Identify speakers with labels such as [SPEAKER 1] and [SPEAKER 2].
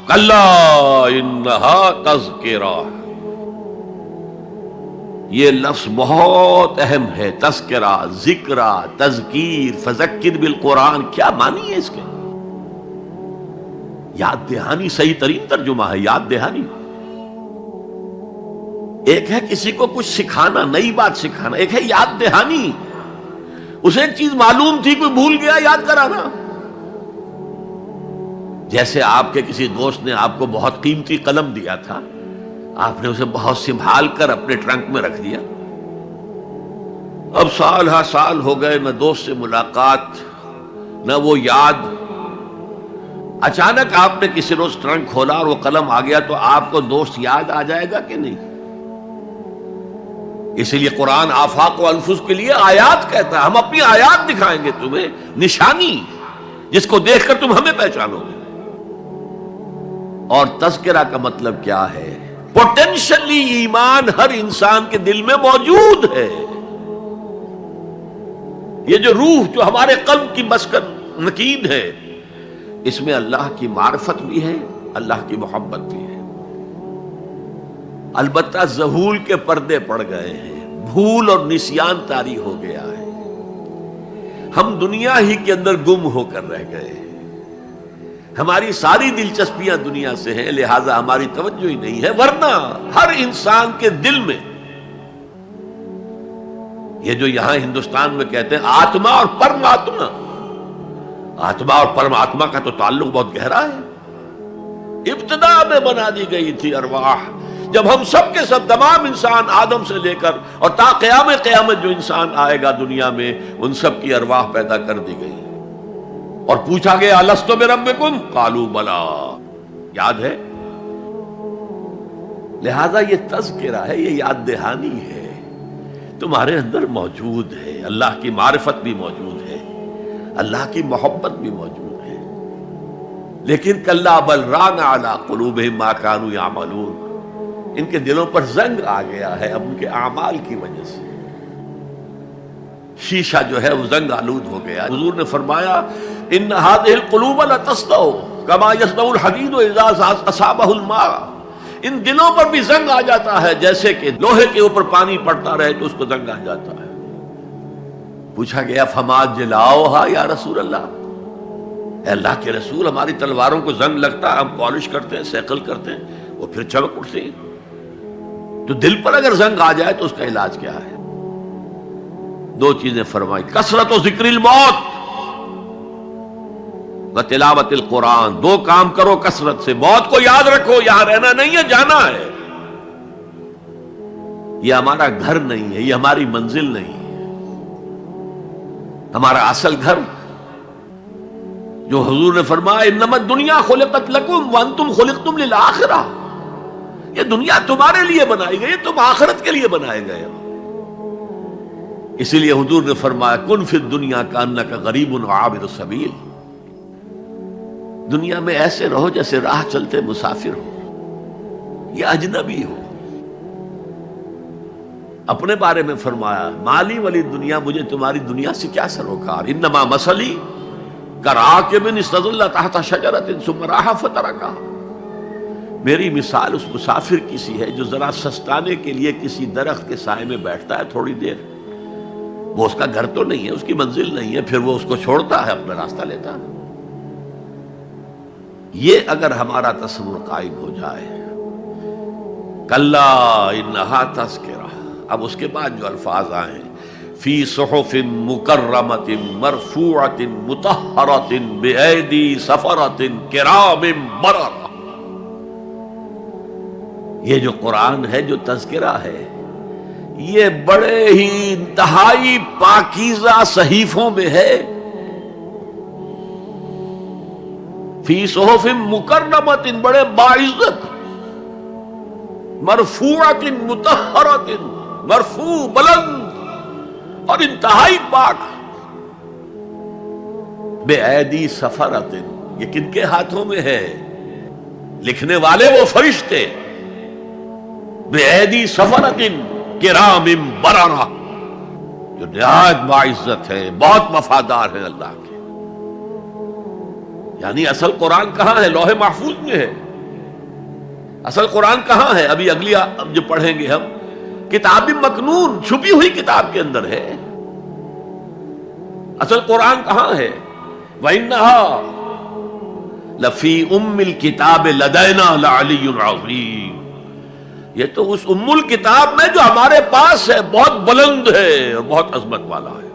[SPEAKER 1] کلا انہا تذکرہ، یہ لفظ بہت اہم ہے. تذکرہ، ذکرہ، تذکیر، فذکر بالقرآن، کیا معنی ہے اس کے؟ یاد دہانی صحیح ترین ترجمہ ہے، یاد دہانی. ایک ہے کسی کو کچھ سکھانا، نئی بات سکھانا، ایک ہے یاد دہانی. اسے ایک چیز معلوم تھی، کوئی بھول گیا، یاد کرانا. جیسے آپ کے کسی دوست نے آپ کو بہت قیمتی قلم دیا تھا، آپ نے اسے بہت سنبھال کر اپنے ٹرنک میں رکھ دیا. اب سال ہا سال ہو گئے، نہ دوست سے ملاقات، نہ وہ یاد. اچانک آپ نے کسی روز ٹرنک کھولا اور وہ قلم آ گیا، تو آپ کو دوست یاد آ جائے گا کہ نہیں؟ اسی لیے قرآن آفاق و انفس کے لیے آیات کہتا ہے. ہم اپنی آیات دکھائیں گے تمہیں، نشانی جس کو دیکھ کر تم ہمیں پہچانو گے. اور تذکرہ کا مطلب کیا ہے؟ پوٹینشلی ایمان ہر انسان کے دل میں موجود ہے. یہ جو روح جو ہمارے قلب کی مسکن مکین ہے، اس میں اللہ کی معرفت بھی ہے، اللہ کی محبت بھی ہے. البتہ ذہول کے پردے پڑ گئے ہیں، بھول اور نسیان طاری ہو گیا ہے. ہم دنیا ہی کے اندر گم ہو کر رہ گئے ہیں. ہماری ساری دلچسپیاں دنیا سے ہیں، لہذا ہماری توجہ ہی نہیں ہے. ورنہ ہر انسان کے دل میں یہ جو یہاں ہندوستان میں کہتے ہیں آتما اور پرماتما، آتما اور پرماتما کا تو تعلق بہت گہرا ہے. ابتدا میں بنا دی گئی تھی ارواح، جب ہم سب کے سب تمام انسان آدم سے لے کر اور تا قیامت جو انسان آئے گا دنیا میں، ان سب کی ارواح پیدا کر دی گئی. اور پوچھا گیا الست بربکم قالوا بلا، یاد ہے؟ لہذا یہ تذکرہ ہے، یہ یاد دہانی ہے، تمہارے اندر موجود ہے. اللہ کی معرفت بھی موجود ہے، اللہ کی محبت بھی موجود ہے. لیکن کلا بل ران علی قلوبہم ما کانوا یعملون، ان کے دلوں پر زنگ آ گیا ہے اب ان کے اعمال کی وجہ سے. شیشہ جو ہے وہ زنگ آلود ہو گیا. حضور نے فرمایا ان هذه القلوب لتصدع كما يصدع الحديد اذا اصابه الماء، ان دلوں پر بھی زنگ آ جاتا ہے جیسے کہ لوہے کے اوپر پانی پڑتا رہے تو اس کو زنگ آ جاتا ہے. پوچھا گیا فما جلاؤها یا رسول اللہ، اے اللہ کے رسول ہماری تلواروں کو زنگ لگتا ہے، ہم پالش کرتے ہیں، سیکل کرتے ہیں، وہ پھر چمک اٹھتے ہیں. تو دل پر اگر زنگ آ جائے تو اس کا علاج کیا ہے؟ دو چیزیں فرمائی، کثرت و ذکر الموت و تلاوت القرآن. دو کام کرو کثرت سے، موت کو یاد رکھو، یہاں رہنا نہیں ہے، جانا ہے. یہ ہمارا گھر نہیں ہے، یہ ہماری منزل نہیں ہے. ہمارا اصل گھر جو حضور نے فرمایا انما الدنیا خلقت لکم وانتم خلقتم للآخرہ، یہ دنیا تمہارے لیے بنائی گئی، تم آخرت کے لیے بنائے گئے ہو. اسی لیے حضور نے فرمایا کن فی الدنیا کانک غریب وعابر السبیل، دنیا میں ایسے رہو جیسے راہ چلتے مسافر ہو یا اجنبی ہو. اپنے بارے میں فرمایا مالی ولی دنیا، مجھے تمہاری دنیا سے کیا سروکار، انما مثلی کراکب استظل تحت شجرۃ ثم راح فترکها، میری مثال اس مسافر کی سی ہے جو ذرا سستانے کے لیے کسی درخت کے سائے میں بیٹھتا ہے تھوڑی دیر. وہ اس کا گھر تو نہیں ہے، اس کی منزل نہیں ہے، پھر وہ اس کو چھوڑتا ہے، اپنا راستہ لیتا ہے. یہ اگر ہمارا تصور قائم ہو جائے، کلا انہا تذکرہ. اب اس کے بعد جو الفاظ آئے فی صحف مکرمۃ مرفوعۃ مطہرۃ بایدی سفرۃ کرام بررہ، یہ جو قرآن ہے، جو تذکرہ ہے، یہ بڑے ہی انتہائی پاکیزہ صحیفوں میں ہے. فی صحف مکرمۃ، بڑے باعزت، مرفوعۃ مطہرۃ، مرفوع بلند اور انتہائی پاک. بے ایدی سفرۃ، یہ کن کے ہاتھوں میں ہے؟ لکھنے والے وہ فرشتے. بے ایدی سفرۃ کرام بررہ، جو نہایت باعزت ہے، بہت وفادار ہیں اللہ کے. یعنی اصل قرآن کہاں ہے؟ لوح محفوظ میں ہے. اصل قرآن کہاں ہے؟ ابھی اگلی جو پڑھیں گے ہم، کتاب مکنون، چھپی ہوئی کتاب کے اندر ہے. اصل قرآن کہاں ہے؟ وَإِنَّهَا لَفِي أُمِّ الْكِتَابِ لَدَيْنَا لَعَلِيٌّ عَظِيمٌ. یہ تو اس ام الکتاب میں جو ہمارے پاس ہے، بہت بلند ہے اور بہت عظمت والا ہے.